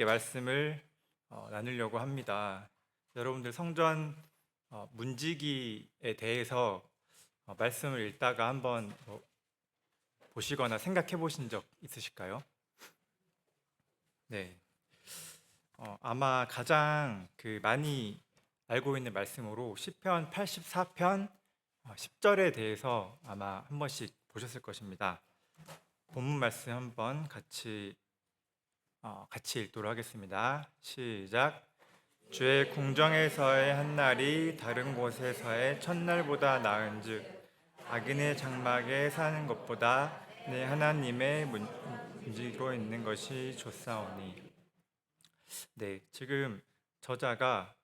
함께 말씀을 나누려고 합니다. 여러분들 성전 문지기에 대해서 말씀을 읽다가 한번 보시거나 생각해 보신 적 있으실까요? 네. 아마 가장 많이 알고 있는 말씀으로 시편 84편 10절에 대해서 아마 한 번씩 보셨을 것입니다. 본문 말씀 한번 같이 읽도록 하겠습니다. 시작. 주의 궁정에서의 한 날이 다른 곳에서의 첫날보다 나은즉 악인의 장막에 사는 것보다 내 하나님의 문지기로 있는 것이 좋사오니. 네, 지금 저자가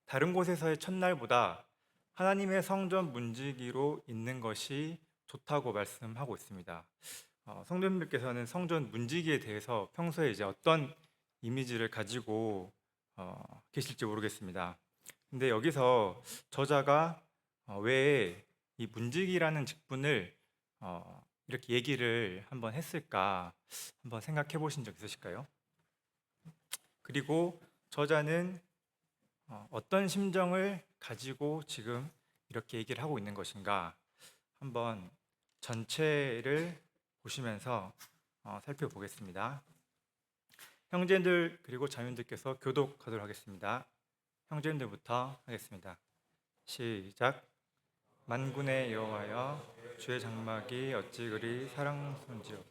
다른 곳에서의 첫날보다 하나님의 성전 문지기로 있는 것이 좋다고 말씀하고 있습니다. 성도님들께서는 성전 문지기에 대해서 평소에 이제 어떤 이미지를 가지고 계실지 모르겠습니다. 근데 여기서 저자가 왜 이 문지기라는 직분을 이렇게 얘기를 한번 했을까 한번 생각해 보신 적 있으실까요? 그리고 저자는 어떤 심정을 가지고 지금 이렇게 얘기를 하고 있는 것인가 한번 전체를 보시면서 살펴보겠습니다. 형제들 그리고 자매들께서 교독하도록 하겠습니다. 형제들부터 하겠습니다. 시작. 만군의 여호와여, 주의 장막이 어찌 그리 사랑스러운지요.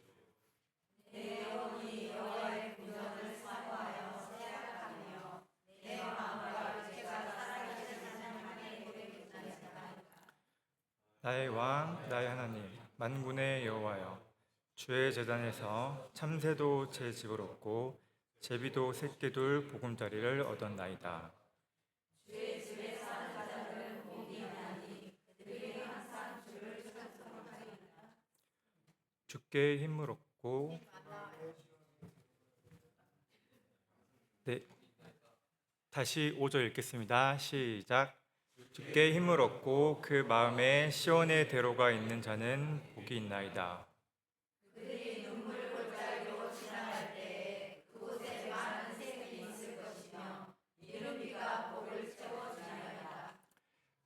나의 왕, 나의 하나님, 만군의 여호와여, 주의 제단에서 참새도 제 집을 얻고 제비도 새끼둘 보금자리를 얻었나이다. 주께 힘을 얻고. 네, 다시 5절 읽겠습니다. 시작. 주께 힘을 얻고 그 마음에 시온의 대로가 있는 자는 복이 있나이다.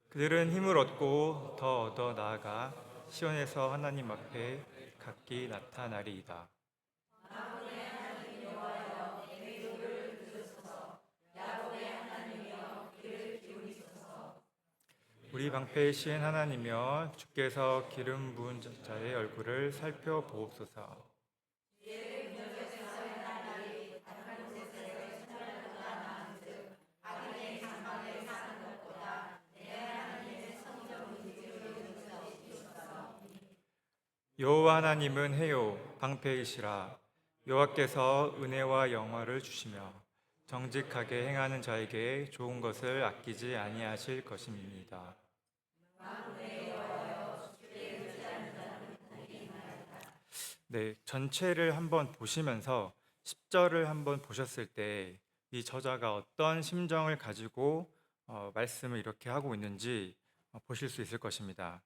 그들은 힘을 얻고 더 얻어 나아가 시온에서 하나님 앞에 각기 나타나리이다. 우리 방패이신 하나님이여, 주께서 기름 부은 자의 얼굴을 살펴보옵소서. 여호와 하나님은 해요 방패이시라. 여호와께서 은혜와 영화를 주시며 정직하게 행하는 자에게 좋은 것을 아끼지 아니하실 것입니다. 네, 전체를 한번 보시면서 10절을 한번 보셨을 때 이 저자가 어떤 심정을 가지고 말씀을 이렇게 하고 있는지 보실 수 있을 것입니다.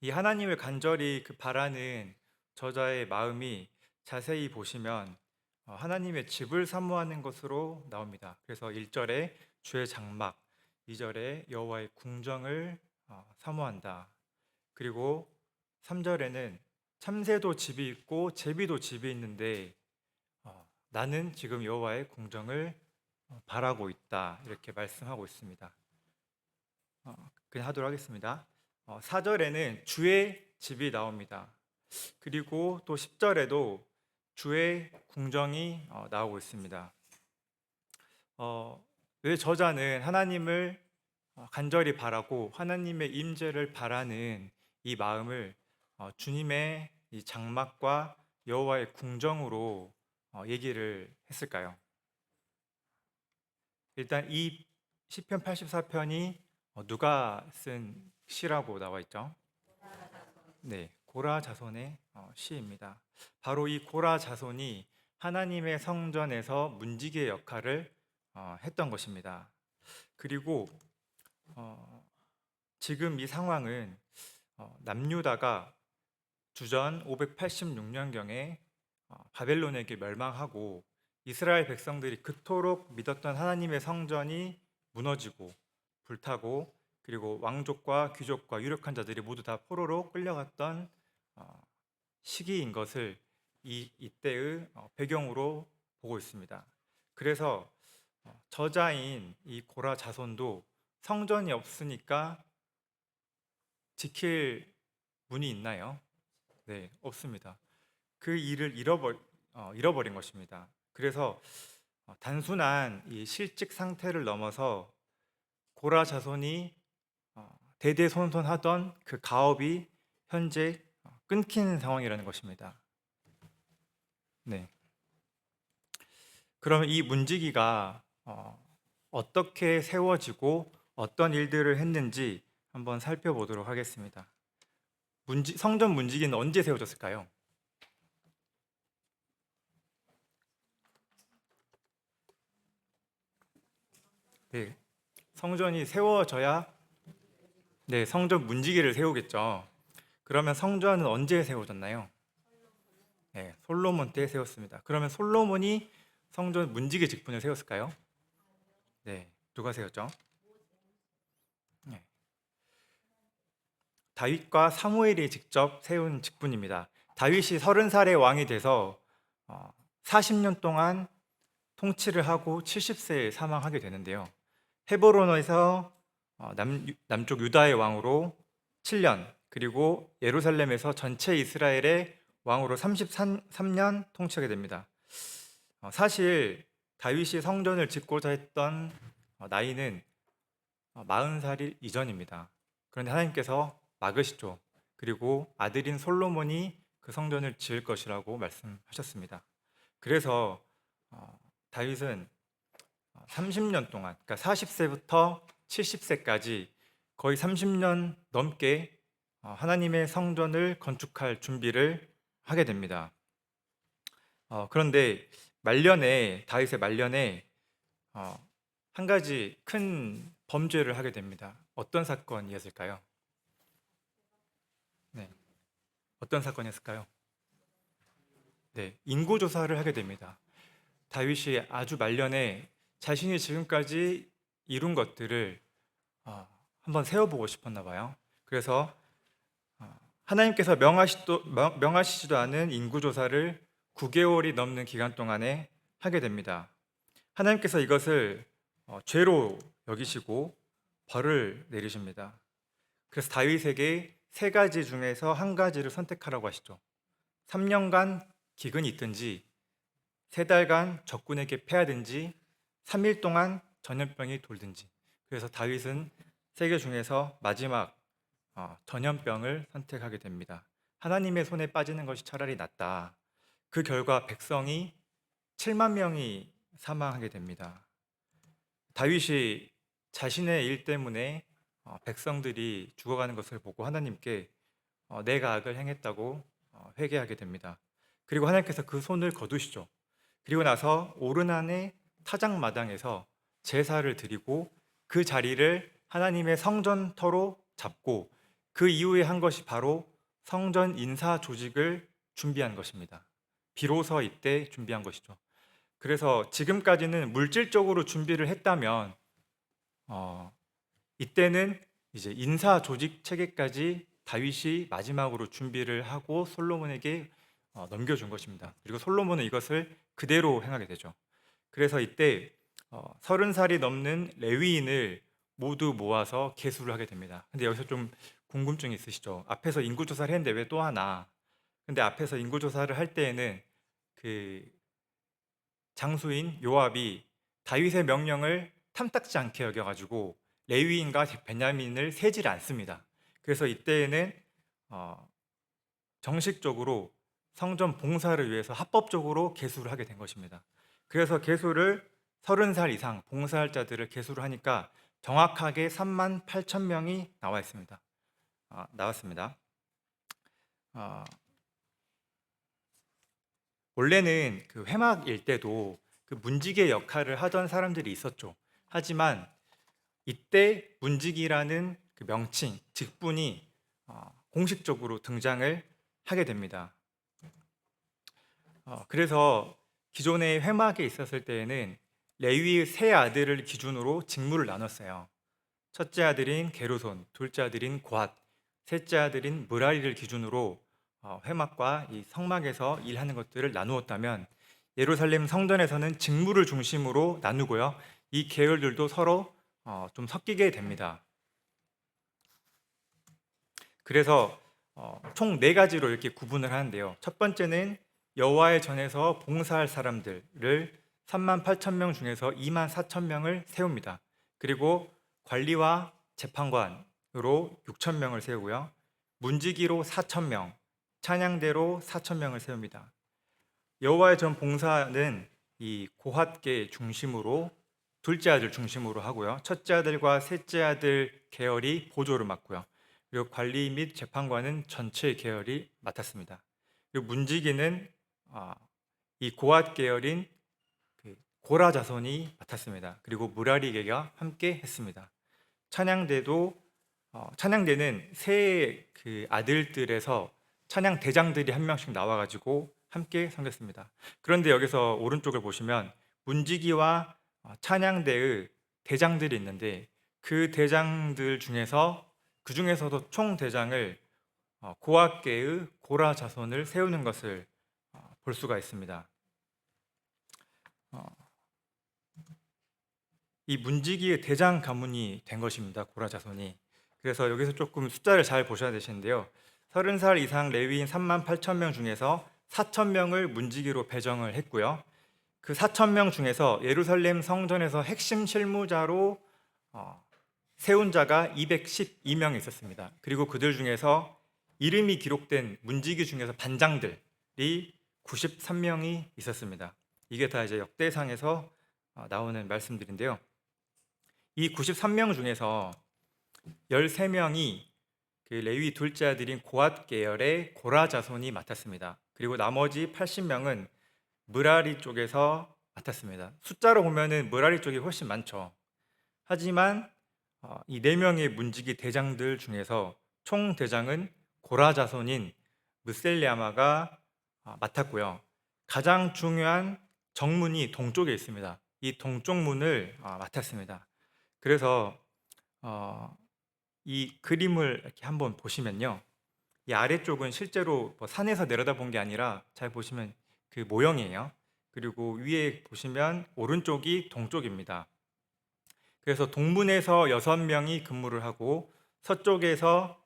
이 하나님을 간절히 바라는 저자의 마음이 자세히 보시면 하나님의 집을 사모하는 것으로 나옵니다. 그래서 1절에 주의 장막, 2절에 여호와의 궁정을 사모한다. 그리고 3절에는 참새도 집이 있고 제비도 집이 있는데 나는 지금 여호와의 궁정을 바라고 있다. 이렇게 말씀하고 있습니다. 그냥 하도록 하겠습니다. 4절에는 주의 집이 나옵니다. 그리고 또 10절에도 주의 궁정이 나오고 있습니다. 왜 저자는 하나님을 간절히 바라고 하나님의 임재를 바라는 이 마음을 주님의 이 장막과 여호와의 궁정으로 얘기를 했을까요? 일단 이 시편 84편이 누가 쓴 시라고 나와 있죠? 네, 고라 자손의 시입니다. 바로 이 고라 자손이 하나님의 성전에서 문지기의 역할을 했던 것입니다. 그리고 지금 이 상황은 남유다가 주전 586년경에 바벨론에게 멸망하고 이스라엘 백성들이 그토록 믿었던 하나님의 성전이 무너지고 불타고, 그리고 왕족과 귀족과 유력한 자들이 모두 다 포로로 끌려갔던 어, 시기인 것을 이때의 배경으로 보고 있습니다. 그래서 저자인 이 고라 자손도 성전이 없으니까 지킬 문이 있나요? 네, 없습니다. 그 일을 잃어버린 것입니다. 그래서 단순한 이 실직 상태를 넘어서 고라 자손이 대대손손하던 그 가업이 현재 끊긴 상황이라는 것입니다. 네. 그러면 이 문지기가 어떻게 세워지고 어떤 일들을 했는지 한번 살펴보도록 하겠습니다. 성전 문지기는 언제 세워졌을까요? 네, 성전이 세워져야 성전 문지기를 세우겠죠. 그러면 성전은 언제 세워졌나요? 네, 솔로몬 때 세웠습니다. 그러면 솔로몬이 성전 문지기 직분을 세웠을까요? 네, 누가 세웠죠? 네, 다윗과 사무엘이 직접 세운 직분입니다. 다윗이 30살의 왕이 돼서 40년 동안 통치를 하고 70세에 사망하게 되는데요. 헤브론에서 남쪽 유다의 왕으로 7년, 그리고 예루살렘에서 전체 이스라엘의 왕으로 33년 통치하게 됩니다. 사실 다윗이 성전을 짓고자 했던 나이는 40살 이전입니다. 그런데 하나님께서 막으시죠. 그리고 아들인 솔로몬이 그 성전을 지을 것이라고 말씀하셨습니다. 그래서 다윗은 30년 동안, 그러니까 40세부터 70세까지 거의 30년 넘게 하나님의 성전을 건축할 준비를 하게 됩니다. 그런데 다윗의 말년에 한 가지 큰 범죄를 하게 됩니다. 어떤 사건이었을까요? 네, 어떤 사건이었을까요? 네, 인구 조사를 하게 됩니다. 다윗이 아주 말년에 자신이 지금까지 이룬 것들을 한번 세어보고 싶었나 봐요. 그래서 하나님께서 명하시지도 않은 인구조사를 9개월이 넘는 기간 동안에 하게 됩니다. 하나님께서 이것을 죄로 여기시고 벌을 내리십니다. 그래서 다윗에게 세 가지 중에서 한 가지를 선택하라고 하시죠. 3년간 기근이 있든지, 3달간 적군에게 패하든지, 3일 동안 전염병이 돌든지. 그래서 다윗은 세 개 중에서 마지막 전염병을 선택하게 됩니다. 하나님의 손에 빠지는 것이 차라리 낫다. 그 결과 백성이 7만 명이 사망하게 됩니다. 다윗이 자신의 일 때문에 백성들이 죽어가는 것을 보고 하나님께 내가 악을 행했다고 회개하게 됩니다. 그리고 하나님께서 그 손을 거두시죠. 그리고 나서 오르난의 타작마당에서 제사를 드리고 그 자리를 하나님의 성전터로 잡고, 그 이후에 한 것이 바로 성전 인사 조직을 준비한 것입니다. 비로소 이때 준비한 것이죠. 그래서 지금까지는 물질적으로 준비를 했다면 이때는 이제 인사 조직 체계까지 다윗이 마지막으로 준비를 하고 솔로몬에게 넘겨준 것입니다. 그리고 솔로몬은 이것을 그대로 행하게 되죠. 그래서 이때 30살이 넘는 레위인을 모두 모아서 계수를 하게 됩니다. 근데 여기서 좀 궁금증이 있으시죠? 앞에서 인구조사를 했는데 왜 또 하나? 근데 앞에서 인구조사를 할 때에는 그 장수인 요압이 다윗의 명령을 탐탁지 않게 여겨가지고 레위인과 베냐민을 세질 않습니다. 그래서 이때에는 정식적으로 성전 봉사를 위해서 합법적으로 계수를 하게 된 것입니다. 그래서 계수를 30살 이상 봉사할 자들을 계수를 하니까 정확하게 3만 8천 명이 나왔습니다. 원래는 그 회막일 때도 그 문지기의 역할을 하던 사람들이 있었죠. 하지만 이때 문지기라는 그 명칭, 직분이 공식적으로 등장을 하게 됩니다. 그래서 기존의 회막에 있었을 때에는 레위의 세 아들을 기준으로 직무를 나눴어요. 첫째 아들인 게르손, 둘째 아들인 고핫, 셋째 아들인 므라리를 기준으로 회막과 이 성막에서 일하는 것들을 나누었다면, 예루살렘 성전에서는 직무를 중심으로 나누고요. 이 계열들도 서로 좀 섞이게 됩니다. 그래서 총 네 가지로 이렇게 구분을 하는데요. 첫 번째는 여호와의 전에서 봉사할 사람들을 3만 8천 명 중에서 2만 4천 명을 세웁니다. 그리고 관리와 재판관으로 6천 명을 세우고요. 문지기로 4천 명, 찬양대로 4천 명을 세웁니다. 여호와의 전 봉사는 이 고핫계 중심으로 둘째 아들 중심으로 하고요. 첫째 아들과 셋째 아들 계열이 보조를 맡고요. 그리고 관리 및 재판관은 전체 계열이 맡았습니다. 그리고 문지기는 이 고핫 계열인 그 고라 자손이 맡았습니다. 그리고 무라리계가 함께 했습니다. 찬양대는 세 그 아들들에서 찬양 대장들이 한 명씩 나와가지고 함께 섬겼습니다. 그런데 여기서 오른쪽을 보시면 문지기와 찬양대의 대장들이 있는데, 그 대장들 중에서 그 중에서도 총 대장을 고핫계의 고라 자손을 세우는 것을 볼 수가 있습니다. 이 문지기의 대장 가문이 된 것입니다. 고라 자손이. 그래서 여기서 조금 숫자를 잘 보셔야 되시는데요. 30살 이상 레위인 3만 8천 명 중에서 4천 명을 문지기로 배정을 했고요. 그 4천 명 중에서 예루살렘 성전에서 핵심 실무자로 세운 자가 212명 있었습니다. 그리고 그들 중에서 이름이 기록된 문지기 중에서 반장들이 93명이 있었습니다. 이게 다 이제 역대상에서 나오는 말씀들인데요. 이 93명 중에서 13명이 그 레위 둘째 아들인 고핫 계열의 고라 자손이 맡았습니다. 그리고 나머지 80명은 므라리 쪽에서 맡았습니다. 숫자로 보면은 므라리 쪽이 훨씬 많죠. 하지만 이 4명의 문지기 대장들 중에서 총 대장은 고라 자손인 무셀레아마가 맡았고요. 가장 중요한 정문이 동쪽에 있습니다. 이 동쪽 문을 맡았습니다. 그래서 이 그림을 이렇게 한번 보시면요, 이 아래쪽은 실제로 뭐 산에서 내려다본 게 아니라 잘 보시면 그 모형이에요. 그리고 위에 보시면 오른쪽이 동쪽입니다. 그래서 동문에서 6명이 근무를 하고, 서쪽에서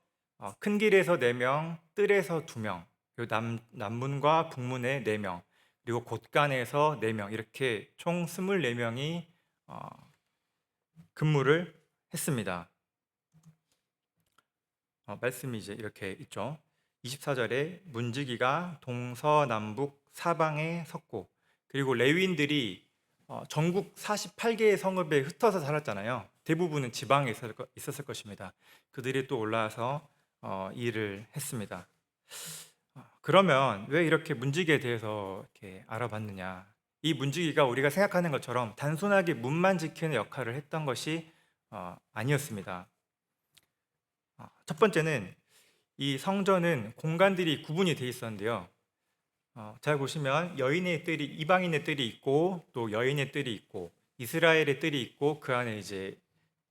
큰 길에서 4명, 뜰에서 2명, 그리고 남문과 북문에 4명, 그리고 곳간에서 4명, 이렇게 총 24명이 근무를 했습니다. 말씀이 이제 이렇게 있죠. 24절에 문지기가 동서남북 사방에 섰고, 그리고 레위인들이 전국 48개의 성읍에 흩어서 살았잖아요. 대부분은 지방에 있었을 것입니다. 그들이 또 올라와서 일을 했습니다. 그러면 왜 이렇게 문지기에 대해서 이렇게 알아봤느냐? 이 문지기가 우리가 생각하는 것처럼 단순하게 문만 지키는 역할을 했던 것이 아니었습니다. 첫 번째는 이 성전은 공간들이 구분이 되어 있었는데요. 잘 보시면 여인의 뜰이, 이방인의 뜰이 있고, 또 여인의 뜰이 있고, 이스라엘의 뜰이 있고, 그 안에 이제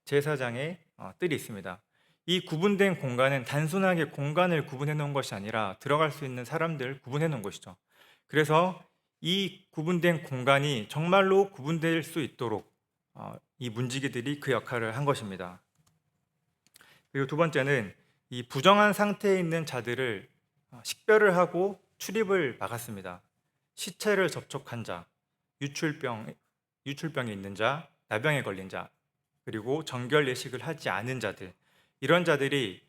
제사장의 뜰이 있습니다. 이 구분된 공간은 단순하게 공간을 구분해 놓은 것이 아니라 들어갈 수 있는 사람들 구분해 놓은 것이죠. 그래서 이 구분된 공간이 정말로 구분될 수 있도록 이 문지기들이 그 역할을 한 것입니다. 그리고 두 번째는 이 부정한 상태에 있는 자들을 식별을 하고 출입을 막았습니다. 시체를 접촉한 자, 유출병에 있는 자, 나병에 걸린 자, 그리고 정결 예식을 하지 않은 자들, 이런 자들이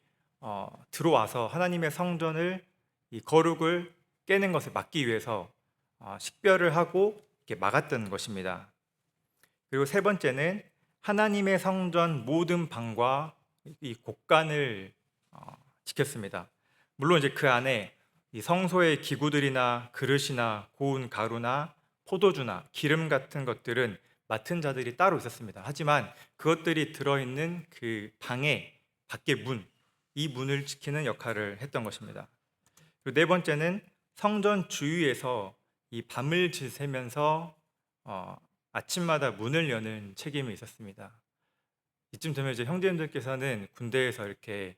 들어와서 하나님의 성전을, 이 거룩을 깨는 것을 막기 위해서 식별을 하고 이렇게 막았던 것입니다. 그리고 세 번째는 하나님의 성전 모든 방과 이 곳간을 지켰습니다. 물론 이제 그 안에 이 성소의 기구들이나 그릇이나 고운 가루나 포도주나 기름 같은 것들은 맡은 자들이 따로 있었습니다. 하지만 그것들이 들어있는 그 방의 밖의 문, 이 문을 지키는 역할을 했던 것입니다. 그리고 네 번째는 성전 주위에서 이 밤을 지새면서 아침마다 문을 여는 책임이 있었습니다. 이쯤 되면 이제 형제님들께서는 군대에서 이렇게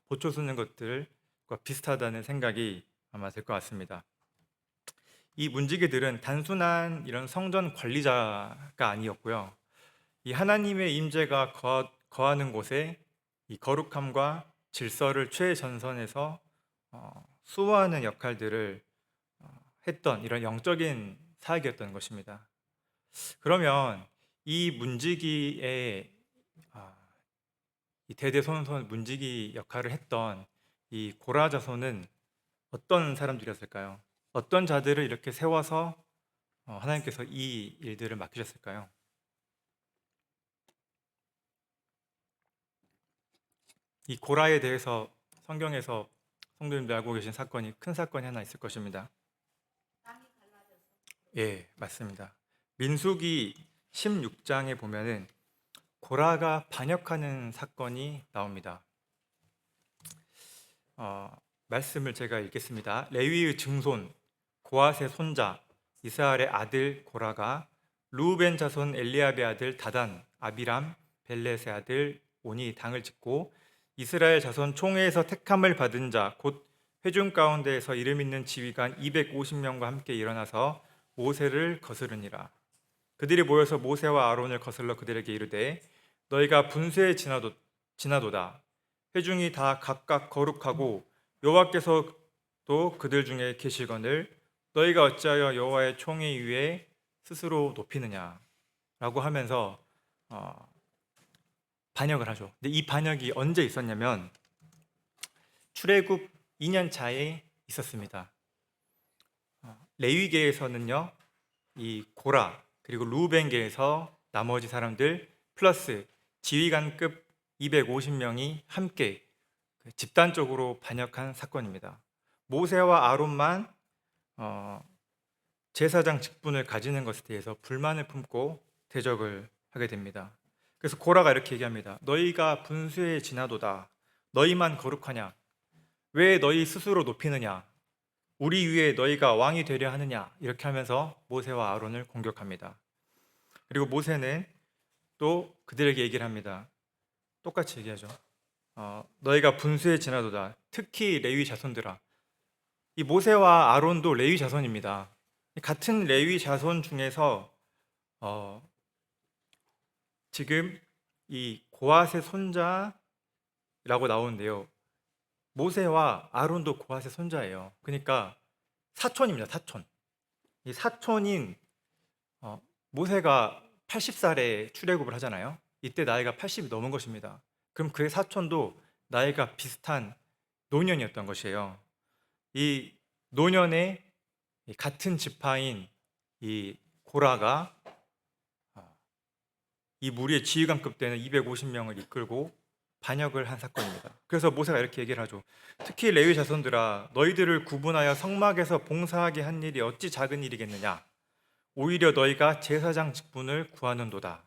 보초 쓰는 것들과 비슷하다는 생각이 아마 들 것 같습니다. 이 문지기들은 단순한 이런 성전 관리자가 아니었고요. 이 하나님의 임재가 거하는 곳에 이 거룩함과 질서를 최전선에서 수호하는 역할들을 했던 이런 영적인 사역이었던 것입니다. 그러면 이 문지기의 이 대대손손 문지기 역할을 했던 이 고라 자손은 어떤 사람들이었을까요? 어떤 자들을 이렇게 세워서 하나님께서 이 일들을 맡기셨을까요? 이 고라에 대해서 성경에서 성도님들 알고 계신 사건이 큰 사건이 하나 있을 것입니다. 예, 맞습니다. 민수기 16장에 보면은 고라가 반역하는 사건이 나옵니다. 말씀을 제가 읽겠습니다. 레위의 증손 고앗의 손자 이스라엘의 아들 고라가 루벤 자손 엘리압의 아들 다단 아비람 벨렛의 아들 온이 당을 짓고 이스라엘 자손 총회에서 택함을 받은 자 곧 회중 가운데에서 이름 있는 지휘관 250명과 함께 일어나서 모세를 거스르니라. 그들이 모여서 모세와 아론을 거슬러 그들에게 이르되 너희가 분수에 지나도다. 회중이 다 각각 거룩하고 여호와께서도 그들 중에 계시거늘 너희가 어찌하여 여호와의 총회 위에 스스로 높이느냐라고 하면서 반역을 하죠. 근데 이 반역이 언제 있었냐면 출애굽 2년 차에 있었습니다. 레위계에서는요, 이 고라 그리고 루벤계에서 나머지 사람들 플러스 지휘관급 250명이 함께 집단적으로 반역한 사건입니다. 모세와 아론만 제사장 직분을 가지는 것에 대해서 불만을 품고 대적을 하게 됩니다. 그래서 고라가 이렇게 얘기합니다. 너희가 분수에 지나도다. 너희만 거룩하냐? 왜 너희 스스로 높이느냐? 우리 위에 너희가 왕이 되려 하느냐? 이렇게 하면서 모세와 아론을 공격합니다. 그리고 모세는 또 그들에게 얘기를 합니다. 똑같이 얘기하죠. 너희가 분수에 지나도다. 특히 레위 자손들아. 이 모세와 아론도 레위 자손입니다. 같은 레위 자손 중에서 지금 이 고앗의 손자라고 나오는데요. 모세와 아론도 고앗의 손자예요. 그러니까 사촌입니다. 사촌. 이 사촌인 모세가 80살에 출애굽을 하잖아요. 이때 나이가 80이 넘은 것입니다. 그럼 그의 사촌도 나이가 비슷한 노년이었던 것이에요. 이 노년에 같은 지파인 이 고라가 이 무리의 지휘관급 되는 250명을 이끌고 반역을 한 사건입니다. 그래서 모세가 이렇게 얘기를 하죠. 특히 레위 자손들아 너희들을 구분하여 성막에서 봉사하게 한 일이 어찌 작은 일이겠느냐. 오히려 너희가 제사장 직분을 구하는도다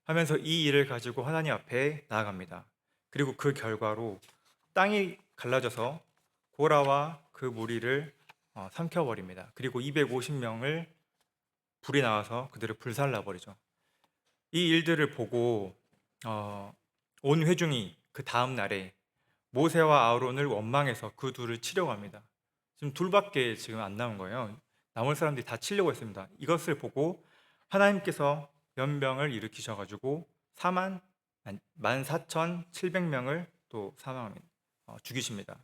하면서 이 일을 가지고 하나님 앞에 나아갑니다. 그리고 그 결과로 땅이 갈라져서 고라와 그 무리를 삼켜버립니다. 그리고 250명을 불이 나와서 그들을 불살라버리죠. 이 일들을 보고 온 회중이 그 다음 날에 모세와 아론을 원망해서 그 둘을 치려고 합니다. 지금 둘밖에 지금 안 남은 거예요. 나머지 사람들이 다 치려고 했습니다. 이것을 보고 하나님께서 연병을 일으키셔가지고 14,700명을 또 죽이십니다.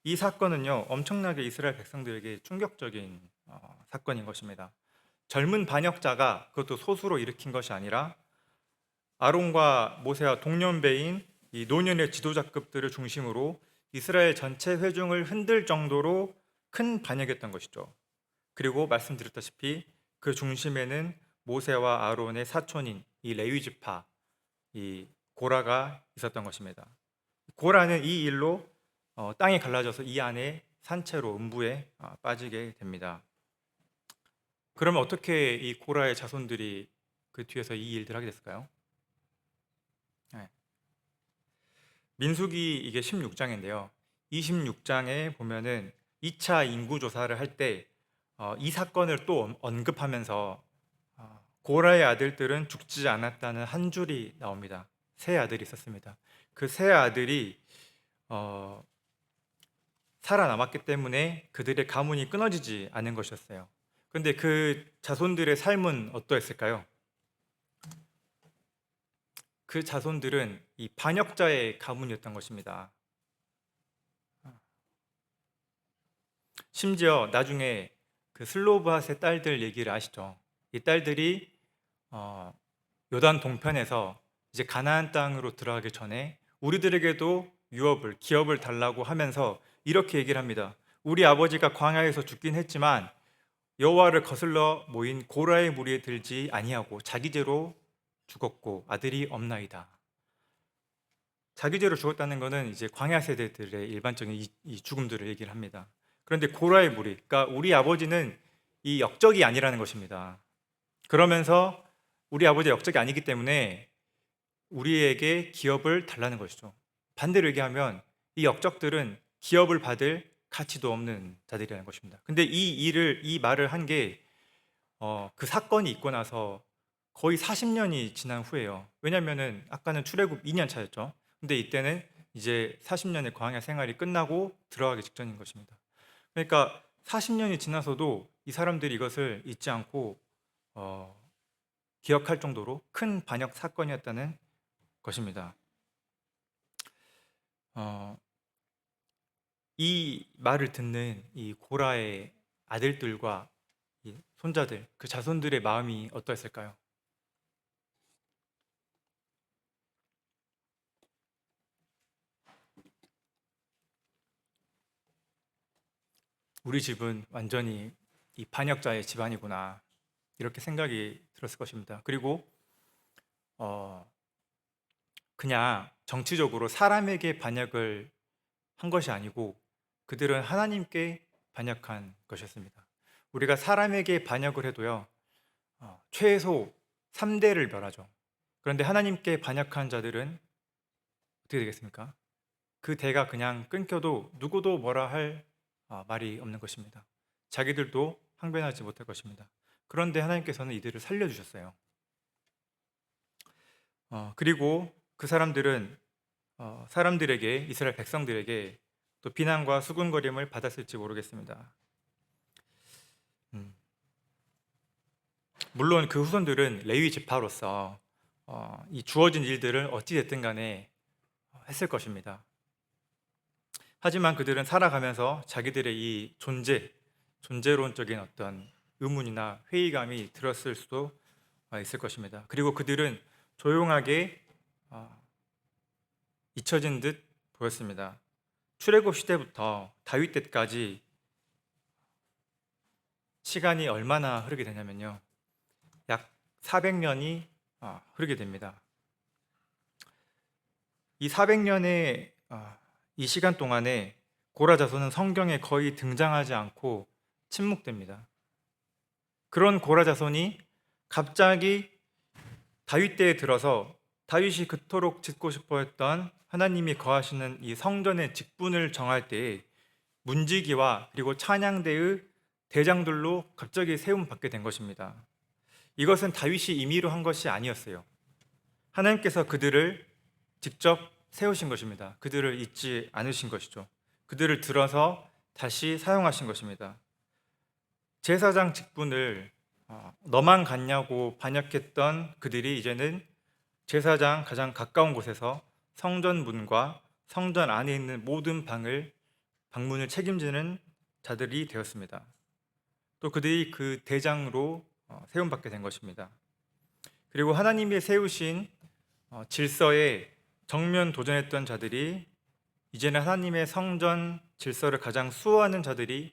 이 사건은요 엄청나게 이스라엘 백성들에게 충격적인 사건인 것입니다. 젊은 반역자가 그것도 소수로 일으킨 것이 아니라 아론과 모세와 동년배인 이 노년의 지도자급들을 중심으로 이스라엘 전체 회중을 흔들 정도로 큰 반역이었던 것이죠. 그리고 말씀드렸다시피 그 중심에는 모세와 아론의 사촌인 이 레위 지파 이 고라가 있었던 것입니다. 고라는 이 일로 땅이 갈라져서 이 안에 산채로 음부에 빠지게 됩니다. 그러면 어떻게 이 고라의 자손들이 그 뒤에서 이 일들을 하게 됐을까요? 민수기 이게 16장인데요. 26장에 보면은 2차 인구 조사를 할 때 이 사건을 또 언급하면서 고라의 아들들은 죽지 않았다는 한 줄이 나옵니다. 세 아들이 있었습니다. 그 세 아들이 어, 살아남았기 때문에 그들의 가문이 끊어지지 않은 것이었어요. 그런데 그 자손들의 삶은 어떠했을까요? 그 자손들은 이 반역자의 가문이었던 것입니다. 심지어 나중에 그 슬로브핫의 딸들 얘기를 아시죠? 이 딸들이 어, 요단 동편에서 이제 가나안 땅으로 들어가기 전에 우리들에게도 유업을, 기업을 달라고 하면서 이렇게 얘기를 합니다. 우리 아버지가 광야에서 죽긴 했지만 여호와를 거슬러 모인 고라의 무리에 들지 아니하고 자기죄로 죽었고 아들이 없나이다. 자기죄로 죽었다는 것은 이제 광야 세대들의 일반적인 이 죽음들을 얘기를 합니다. 그런데 고라의 무리, 그러니까 우리 아버지는 이 역적이 아니라는 것입니다. 그러면서 우리 아버지가 역적이 아니기 때문에 우리에게 기업을 달라는 것이죠. 반대로 얘기하면 이 역적들은 기업을 받을 가치도 없는 자들이라는 것입니다. 근데 이 말을 한 게 그 사건이 있고 나서 거의 40년이 지난 후예요. 왜냐면은 아까는 출애굽 2년 차였죠. 근데 이때는 이제 40년의 광야 생활이 끝나고 들어가기 직전인 것입니다. 그러니까 40년이 지나서도 이 사람들이 이것을 잊지 않고 어, 기억할 정도로 큰 반역 사건이었다는 것입니다. 어, 이 말을 듣는 이 고라의 아들들과 이 손자들, 그 자손들의 마음이 어떠했을까요? 우리 집은 완전히 이 반역자의 집안이구나 이렇게 생각이 들었을 것입니다. 그리고 어, 그냥 정치적으로 사람에게 반역을 한 것이 아니고 그들은 하나님께 반역한 것이었습니다. 우리가 사람에게 반역을 해도요, 최소 3대를 멸하죠. 그런데 하나님께 반역한 자들은 어떻게 되겠습니까? 그 대가 그냥 끊겨도 누구도 뭐라 할 말이 없는 것입니다. 자기들도 항변하지 못할 것입니다. 그런데 하나님께서는 이들을 살려주셨어요. 그리고 그 사람들은 사람들에게, 이스라엘 백성들에게 또 비난과 수군거림을 받았을지 모르겠습니다. 음, 물론 그 후손들은 레위 지파로서 이 주어진 일들을 어찌됐든 간에 했을 것입니다. 하지만 그들은 살아가면서 자기들의 이 존재론적인 어떤 의문이나 회의감이 들었을 수도 있을 것입니다. 그리고 그들은 조용하게 잊혀진 듯 보였습니다. 출애굽 시대부터 다윗 때까지 시간이 얼마나 흐르게 되냐면요. 약 400년이 흐르게 됩니다. 이 400년의 이 시간 동안에 고라 자손은 성경에 거의 등장하지 않고 침묵됩니다. 그런 고라 자손이 갑자기 다윗 때에 들어서 다윗이 그토록 짓고 싶어 했던 하나님이 거하시는 이 성전의 직분을 정할 때에 문지기와 그리고 찬양대의 대장들로 갑자기 세움 받게 된 것입니다. 이것은 다윗이 임의로 한 것이 아니었어요. 하나님께서 그들을 직접 세우신 것입니다. 그들을 잊지 않으신 것이죠. 그들을 들어서 다시 사용하신 것입니다. 제사장 직분을 너만 갖냐고 반역했던 그들이 이제는 제사장 가장 가까운 곳에서 성전 문과 성전 안에 있는 모든 방문을 책임지는 자들이 되었습니다. 또 그들이 그 대장으로 세움받게 된 것입니다. 그리고 하나님이 세우신 질서에 정면 도전했던 자들이 이제는 하나님의 성전 질서를 가장 수호하는 자들이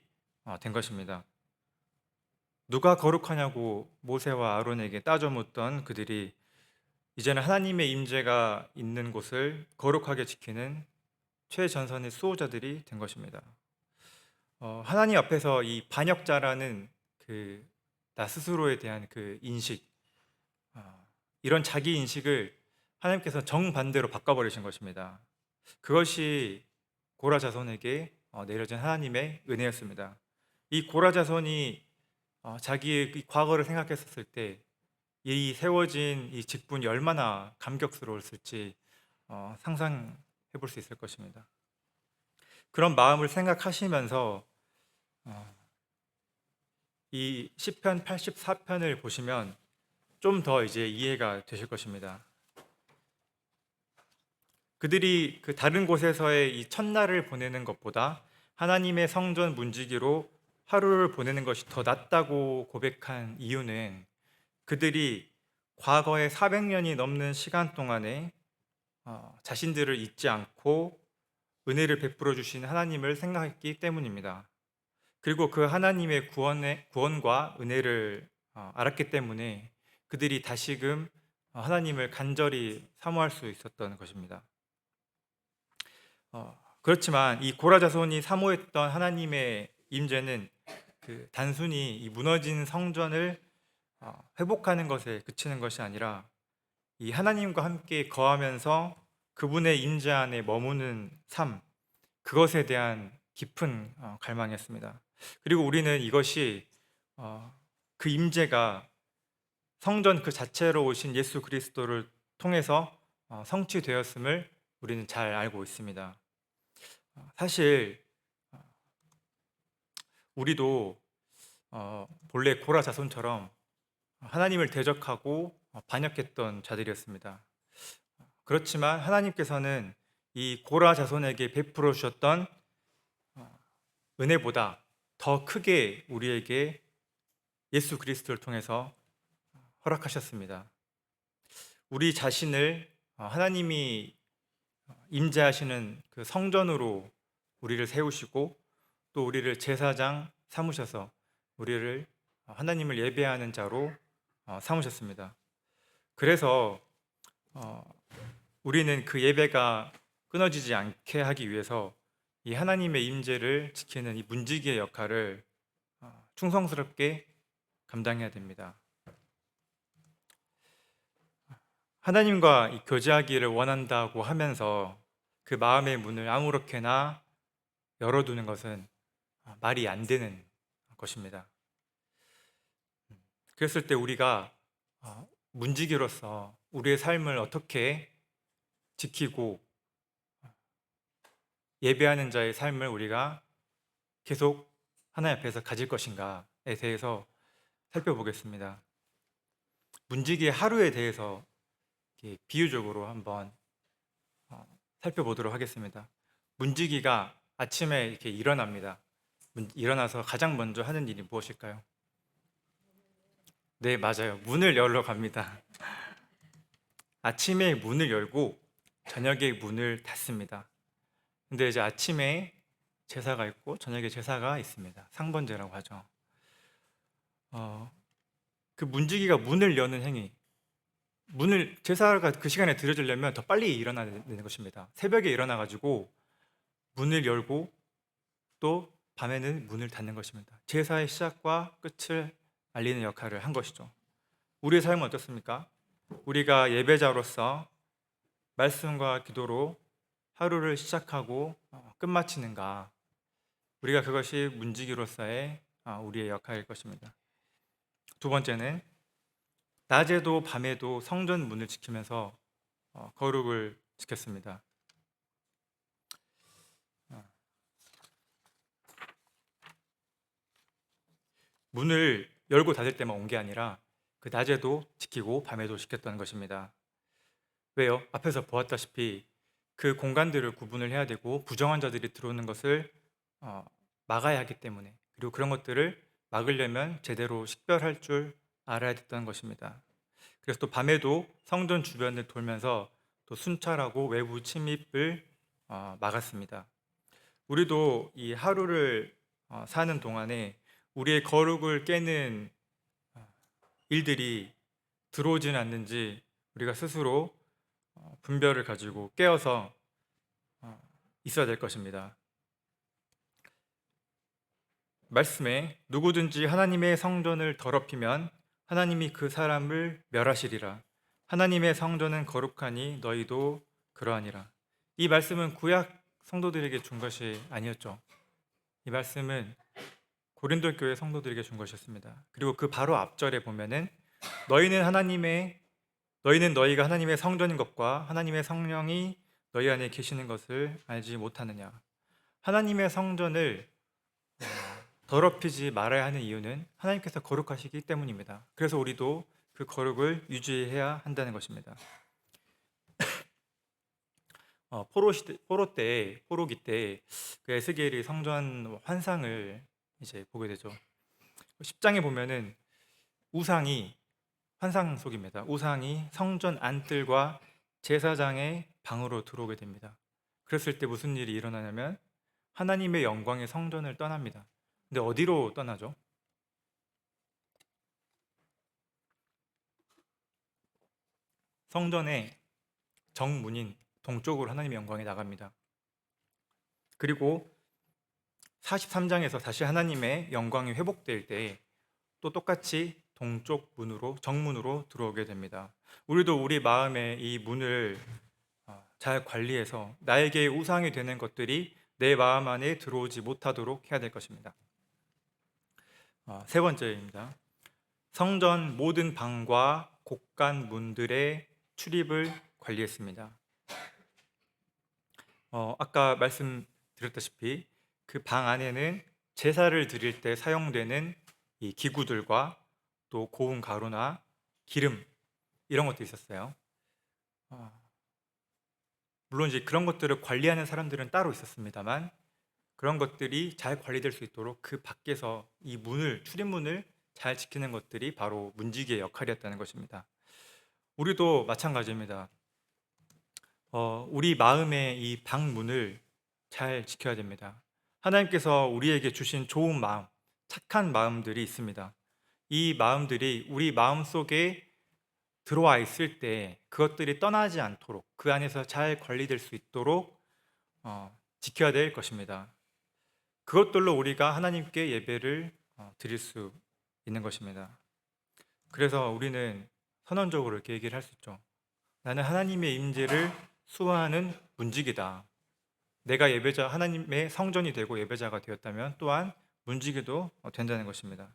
된 것입니다. 누가 거룩하냐고 모세와 아론에게 따져 묻던 그들이 이제는 하나님의 임재가 있는 곳을 거룩하게 지키는 최전선의 수호자들이 된 것입니다. 하나님 앞에서 이 반역자라는 그 나 스스로에 대한 그 인식, 이런 자기 인식을 하나님께서 정반대로 바꿔버리신 것입니다. 그것이 고라 자손에게 내려진 하나님의 은혜였습니다. 이 고라 자손이 자기의 이 과거를 생각했었을 때 이 세워진 이 직분이 얼마나 감격스러웠을지 상상해 볼 수 있을 것입니다. 그런 마음을 생각하시면서 어, 이 시편 84편을 보시면 좀 더 이제 이해가 되실 것입니다. 그들이 그 다른 곳에서의 이 첫날을 보내는 것보다 하나님의 성전 문지기로 하루를 보내는 것이 더 낫다고 고백한 이유는 그들이 과거의 400년이 넘는 시간 동안에 자신들을 잊지 않고 은혜를 베풀어 주신 하나님을 생각했기 때문입니다. 그리고 그 하나님의 구원과 은혜를 알았기 때문에 그들이 다시금 하나님을 간절히 사모할 수 있었던 것입니다. 그렇지만 이 고라 자손이 사모했던 하나님의 임재는 그 단순히 이 무너진 성전을 회복하는 것에 그치는 것이 아니라 이 하나님과 함께 거하면서 그분의 임재 안에 머무는 삶, 그것에 대한 깊은 갈망이었습니다. 그리고 우리는 이것이 그 임재가 성전 그 자체로 오신 예수 그리스도를 통해서 성취되었음을 우리는 잘 알고 있습니다. 사실 우리도 본래 고라 자손처럼 하나님을 대적하고 반역했던 자들이었습니다. 그렇지만 하나님께서는 이 고라 자손에게 베풀어 주셨던 은혜보다 더 크게 우리에게 예수 그리스도를 통해서 허락하셨습니다. 우리 자신을 하나님이 임재하시는 그 성전으로 우리를 세우시고 또 우리를 제사장 삼으셔서 우리를 하나님을 예배하는 자로 삼으셨습니다. 그래서 우리는 그 예배가 끊어지지 않게 하기 위해서 이 하나님의 임재를 지키는 이 문지기의 역할을 충성스럽게 감당해야 됩니다. 하나님과 이 교제하기를 원한다고 하면서 그 마음의 문을 아무렇게나 열어두는 것은 말이 안 되는 것입니다. 그랬을 때 우리가 문지기로서 우리의 삶을 어떻게 지키고 예배하는 자의 삶을 우리가 계속 하나님 앞에서 가질 것인가에 대해서 살펴보겠습니다. 문지기의 하루에 대해서 비유적으로 한번 살펴보도록 하겠습니다. 문지기가 아침에 이렇게 일어납니다. 일어나서 가장 먼저 하는 일이 무엇일까요? 네, 맞아요. 문을 열러 갑니다. 아침에 문을 열고 저녁에 문을 닫습니다. 근데 이제 아침에 제사가 있고 저녁에 제사가 있습니다. 상번제라고 하죠. 그 문지기가 문을 여는 행위, 제사가 그 시간에 드려지려면 더 빨리 일어나야 되는 것입니다. 새벽에 일어나 가지고 문을 열고 또 밤에는 문을 닫는 것입니다. 제사의 시작과 끝을 알리는 역할을 한 것이죠. 우리의 삶은 어떻습니까? 우리가 예배자로서 말씀과 기도로 하루를 시작하고 끝마치는가? 우리가 그것이 문지기로서의 우리의 역할일 것입니다. 두 번째는 낮에도 밤에도 성전 문을 지키면서 거룩을 지켰습니다. 문을 열고 닫을 때만 온 게 아니라 그 낮에도 지키고 밤에도 지켰다는 것입니다. 왜요? 앞에서 보았다시피 그 공간들을 구분을 해야 되고 부정한 자들이 들어오는 것을 막아야 하기 때문에, 그리고 그런 것들을 막으려면 제대로 식별할 줄 알아야 됐다는 것입니다. 그래서 또 밤에도 성전 주변을 돌면서 또 순찰하고 외부 침입을 막았습니다. 우리도 이 하루를 사는 동안에 우리의 거룩을 깨는 일들이 들어오지는 않는지 우리가 스스로 분별을 가지고 깨어서 있어야 될 것입니다. 말씀에 누구든지 하나님의 성전을 더럽히면 하나님이 그 사람을 멸하시리라. 하나님의 성전은 거룩하니 너희도 그러하니라. 이 말씀은 구약 성도들에게 준 것이 아니었죠. 이 말씀은 고린도 교회 성도들에게 준 것이었습니다. 그리고 그 바로 앞절에 보면은 너희는 너희가 하나님의 성전인 것과 하나님의 성령이 너희 안에 계시는 것을 알지 못하느냐. 하나님의 성전을 더럽히지 말아야 하는 이유는 하나님께서 거룩하시기 때문입니다. 그래서 우리도 그 거룩을 유지해야 한다는 것입니다. 포로기 때 그 에스겔이 성전 환상을 이제 보게 되죠. 10장에 보면은 우상이 환상 속입니다. 우상이 성전 안뜰과 제사장의 방으로 들어오게 됩니다. 그랬을 때 무슨 일이 일어나냐면 하나님의 영광의 성전을 떠납니다. 근데 어디로 떠나죠? 성전의 정문인 동쪽으로 하나님의 영광이 나갑니다. 그리고 43장에서 다시 하나님의 영광이 회복될 때 또 똑같이 동쪽 문으로 정문으로 들어오게 됩니다. 우리도 우리 마음의 이 문을 잘 관리해서 나에게 우상이 되는 것들이 내 마음 안에 들어오지 못하도록 해야 될 것입니다. 세 번째입니다. 성전 모든 방과 곳간 문들의 출입을 관리했습니다. 아까 말씀드렸다시피 그 방 안에는 제사를 드릴 때 사용되는 이 기구들과 또 고운 가루나 기름 이런 것도 있었어요. 물론 이제 그런 것들을 관리하는 사람들은 따로 있었습니다만 그런 것들이 잘 관리될 수 있도록 그 밖에서 이 출입문을 잘 지키는 것들이 바로 문지기의 역할이었다는 것입니다. 우리도 마찬가지입니다. 우리 마음의 이 방문을 잘 지켜야 됩니다. 하나님께서 우리에게 주신 좋은 마음, 착한 마음들이 있습니다. 이 마음들이 우리 마음 속에 들어와 있을 때 그것들이 떠나지 않도록 그 안에서 잘 관리될 수 있도록 지켜야 될 것입니다. 그것들로 우리가 하나님께 예배를 드릴 수 있는 것입니다. 그래서 우리는 선언적으로 이렇게 얘기를 할 수 있죠. 나는 하나님의 임재를 수호하는 문지기다. 내가 하나님의 성전이 되고 예배자가 되었다면 또한 문지기도 된다는 것입니다.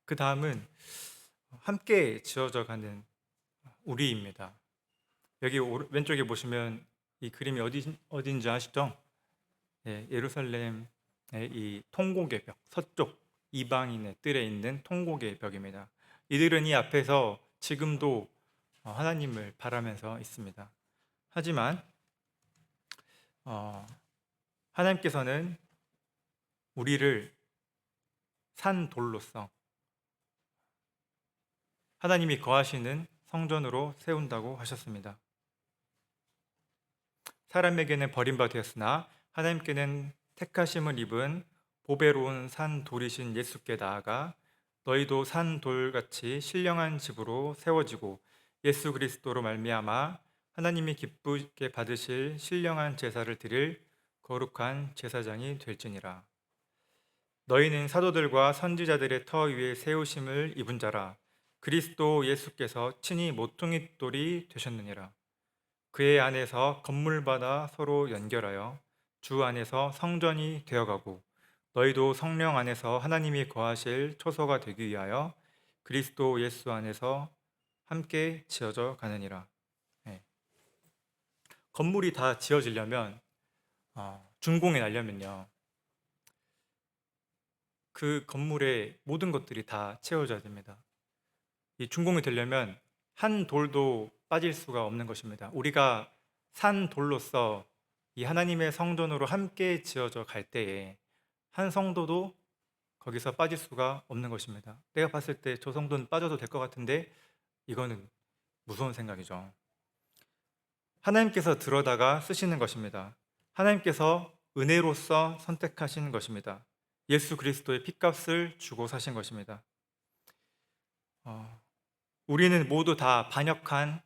그 다음은 함께 지어져 가는 우리입니다. 여기 왼쪽에 보시면 이 그림이 어딘지 아시죠? 예루살렘의 이 통곡의 벽, 서쪽 이방인의 뜰에 있는 통곡의 벽입니다. 이들은 이 앞에서 지금도 하나님을 바라면서 있습니다. 하지만 하나님께서는 우리를 산 돌로서 하나님이 거하시는 성전으로 세운다고 하셨습니다. 사람에게는 버림받아 되었으나 하나님께는 택하심을 입은 보배로운 산 돌이신 예수께 나아가 너희도 산 돌같이 신령한 집으로 세워지고 예수 그리스도로 말미암아 하나님이 기쁘게 받으실 신령한 제사를 드릴 거룩한 제사장이 될지니라. 너희는 사도들과 선지자들의 터 위에 세우심을 입은 자라. 그리스도 예수께서 친히 모퉁이 돌이 되셨느니라. 그의 안에서 건물마다 서로 연결하여 주 안에서 성전이 되어가고 너희도 성령 안에서 하나님이 거하실 초소가 되기 위하여 그리스도 예수 안에서 함께 지어져 가느니라. 네. 건물이 다 지어지려면 준공이 나려면요 그 건물의 모든 것들이 다 채워져야 됩니다. 이 준공이 되려면 한 돌도 빠질 수가 없는 것입니다. 우리가 산 돌로서 이 하나님의 성전으로 함께 지어져 갈 때에 한 성도도 거기서 빠질 수가 없는 것입니다. 내가 봤을 때 저 성도는 빠져도 될 것 같은데 이거는 무서운 생각이죠. 하나님께서 들어다가 쓰시는 것입니다. 하나님께서 은혜로서 선택하신 것입니다. 예수 그리스도의 핏값을 주고 사신 것입니다. 우리는 모두 다 반역한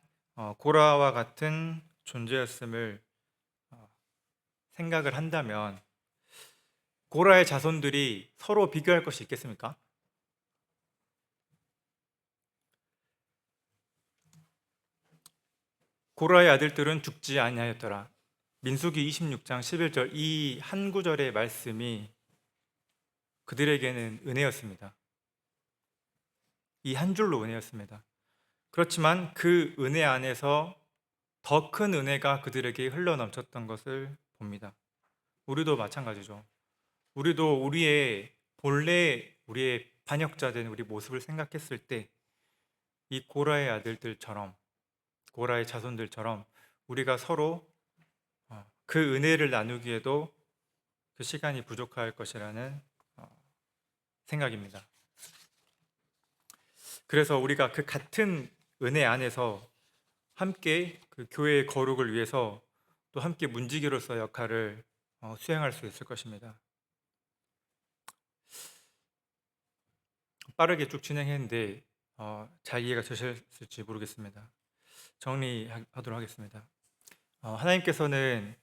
고라와 같은 존재였음을 생각을 한다면 고라의 자손들이 서로 비교할 것이 있겠습니까? 고라의 아들들은 죽지 아니하였더라. 민수기 26장 11절 이 한 구절의 말씀이 그들에게는 은혜였습니다. 이 한 줄로 은혜였습니다. 그렇지만 그 은혜 안에서 더 큰 은혜가 그들에게 흘러넘쳤던 것을 봅니다. 우리도 마찬가지죠. 우리도 우리의 반역자된 우리 모습을 생각했을 때 이 고라의 아들들처럼, 고라의 자손들처럼 우리가 서로 그 은혜를 나누기에도 그 시간이 부족할 것이라는 생각입니다. 그래서 우리가 그 같은 은혜 안에서 함께 그 교회의 거룩을 위해서 또 함께 문지기로서 역할을 수행할 수 있을 것입니다. 빠르게 쭉 진행했는데 잘 이해가 되셨을지 모르겠습니다. 정리하도록 하겠습니다. 하나님께서는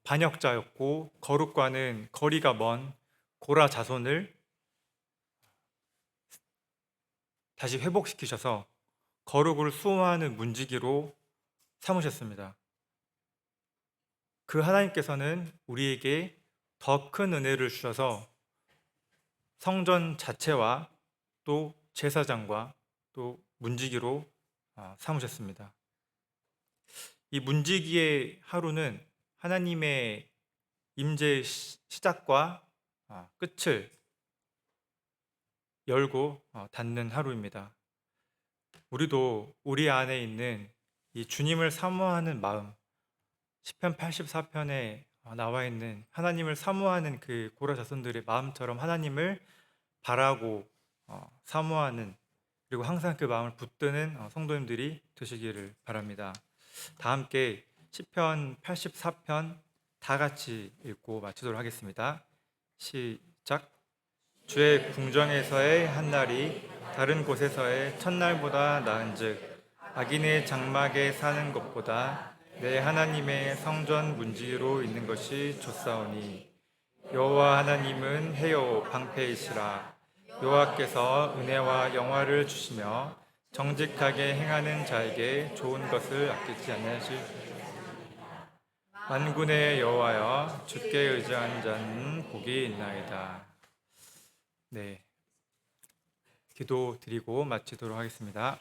반역자였고 거룩과는 거리가 먼 고라 자손을 다시 회복시키셔서 거룩을 수호하는 문지기로 삼으셨습니다. 그 하나님께서는 우리에게 더 큰 은혜를 주셔서 성전 자체와 또 제사장과 또 문지기로 삼으셨습니다. 이 문지기의 하루는 하나님의 임재의 시작과 끝을 열고 닫는 하루입니다. 우리도 우리 안에 있는 이 주님을 사모하는 마음, 시편 84편에 나와 있는 하나님을 사모하는 그 고라 자손들의 마음처럼 하나님을 바라고 사모하는, 그리고 항상 그 마음을 붙드는 성도님들이 되시기를 바랍니다. 다 함께 시편 84편 다 같이 읽고 마치도록 하겠습니다. 시작. 주의 궁정에서의 한날이 다른 곳에서의 첫날보다 나은즉 악인의 장막에 사는 것보다 내 하나님의 성전 문지기로 있는 것이 좋사오니 여호와 하나님은 해요 방패이시라. 여호와께서 은혜와 영화를 주시며 정직하게 행하는 자에게 좋은 것을 아끼지 않으실. 만군의 여호와여, 주께 의지한 자는 복이 있나이다. 네, 기도 드리고 마치도록 하겠습니다.